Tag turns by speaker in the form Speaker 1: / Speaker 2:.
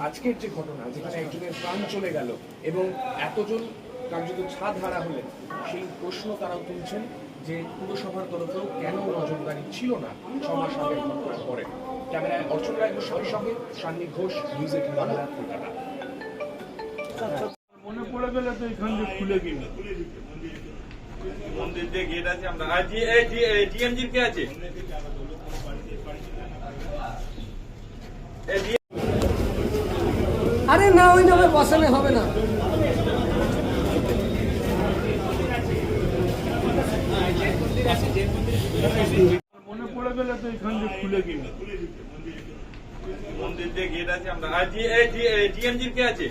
Speaker 1: আজকের যে ঘটনা, যেখানে একজনের প্রাণ চলে গেল এবং এতজন কার্যত ছাদ হারা হলেন, সেই প্রশ্ন তারাও তুলছেন যে পুরসভার তরফেও কেন নজরদারি ছিল না 6 মাস আগের ঘটনার পরে। ক্যামেরায় অর্চন রায় গোস্বামীর সঙ্গে সান্নি ঘোষ, নিউজ 18 বাংলা, কলকাতা।
Speaker 2: মনে পড়ে গেলে তো এখান দিয়ে খুলে গেল
Speaker 3: মন্দির যে গেট আছে আমরা জিএমজির কে আছে
Speaker 4: আরে না, ওই নামে বসানো হবে না।
Speaker 2: মনে পড়ে গেলে তো এখান দিয়ে খুলে গেল
Speaker 3: মন্দির যে গেট আছে আমরা জিএমজির কে আছে